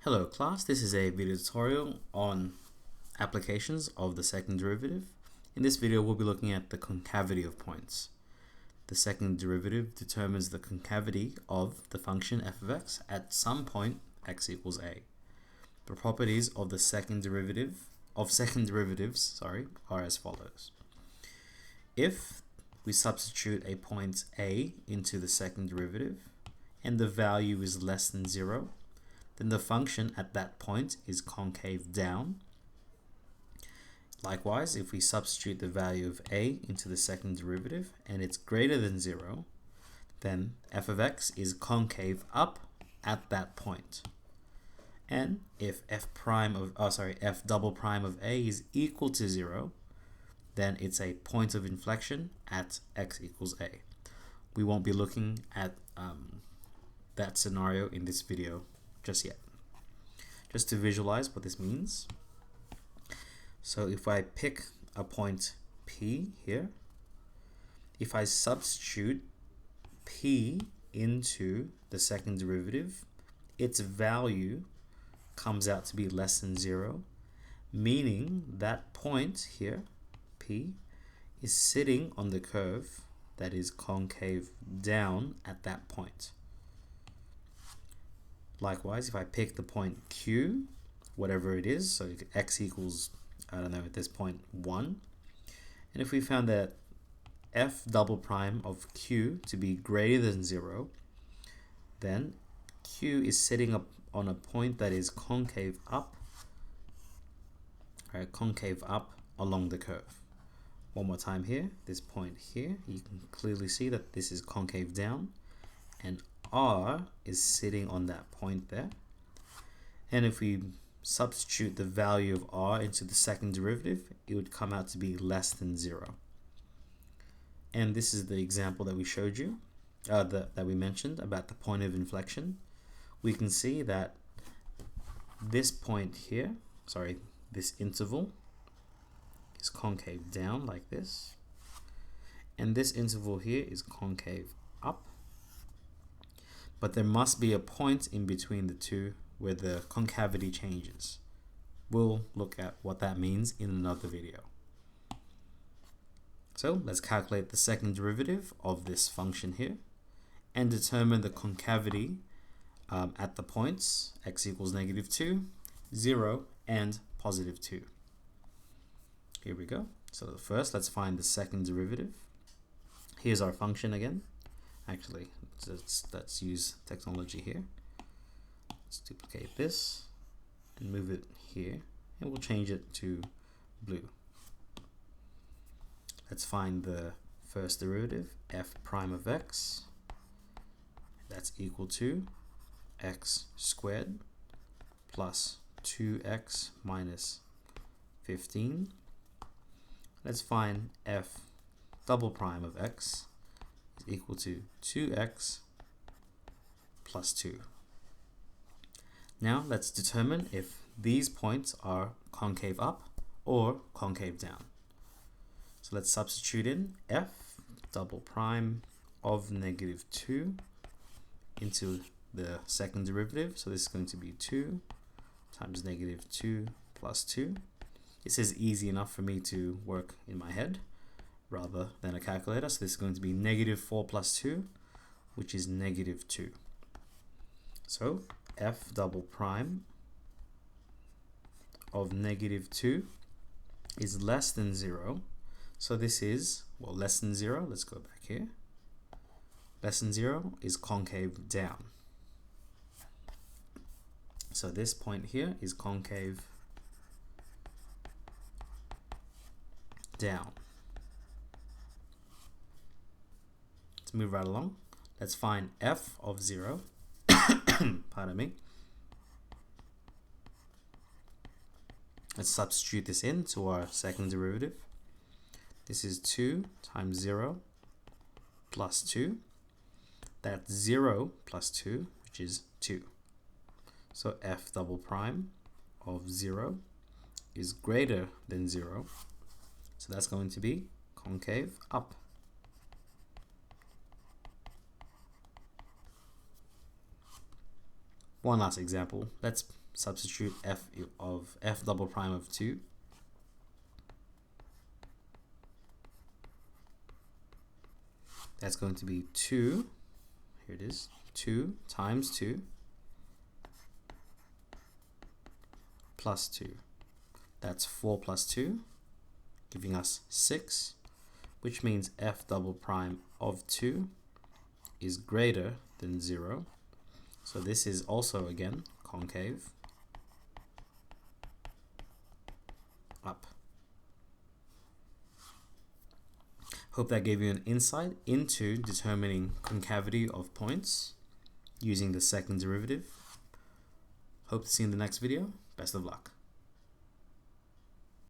Hello class, this is a video tutorial on applications of the second derivative. In this video we'll be looking at the concavity of points. The second derivative determines the concavity of the function f of x at some point x equals a. The properties of the second derivatives are as follows. If we substitute a point a into the second derivative and the value is less than 0, then the function at that point is concave down. Likewise, if we substitute the value of a into the second derivative and it's greater than 0, then f of x is concave up at that point. And if f double prime of a is equal to 0, then it's a point of inflection at x equals a. We won't be looking at that scenario in this video just yet. Just to visualize what this means. So if I pick a point P here, if I substitute P into the second derivative, its value comes out to be less than 0, meaning that point here, P, is sitting on the curve that is concave down at that point. Likewise, if I pick the point Q, whatever it is, so x equals, I don't know, at this point 1, and if we found that f double prime of Q to be greater than 0, then Q is sitting up on a point that is concave up, concave up along the curve. One more time here, this point here, you can clearly see that this is concave down, and R is sitting on that point there. And if we substitute the value of R into the second derivative, it would come out to be less than 0. And this is the example that we showed you, that we mentioned about the point of inflection. We can see that this point here, this interval is concave down like this, and this interval here is concave up. But there must be a point in between the two where the concavity changes. We'll look at what that means in another video. So let's calculate the second derivative of this function here and determine the concavity at the points x equals -2, 0, and +2. Here we go. So first, let's find the second derivative. Here's our function again. Actually, let's use technology here. Let's duplicate this and move it here, and we'll change it to blue. Let's find the first derivative, f prime of x. That's equal to x squared plus 2x minus 15. Let's find f double prime of x is equal to 2x plus 2. Now let's determine if these points are concave up or concave down. So let's substitute in f double prime of -2 into the second derivative. So this is going to be 2 times -2 plus 2. This is easy enough for me to work in my head rather than a calculator. So this is going to be -4 plus 2, which is -2. So f double prime of -2 is less than 0. So this is, well, less than 0. Let's go back here. Less than 0 is concave down. So this point here is concave down. Let's move right along. Let's find f of 0. Pardon me. Let's substitute this into our second derivative. This is 2 times 0 plus 2. That's 0 plus 2, which is 2. So f double prime of 0 is greater than 0. So that's going to be concave up. One last example. Let's substitute f double prime of 2. That's going to be 2. Here it is. 2 times 2 plus 2. That's 4 plus 2, giving us 6, which means f double prime of 2 is greater than 0. So this is also, again, concave up. Hope that gave you an insight into determining concavity of points using the second derivative. Hope to see you in the next video. Best of luck.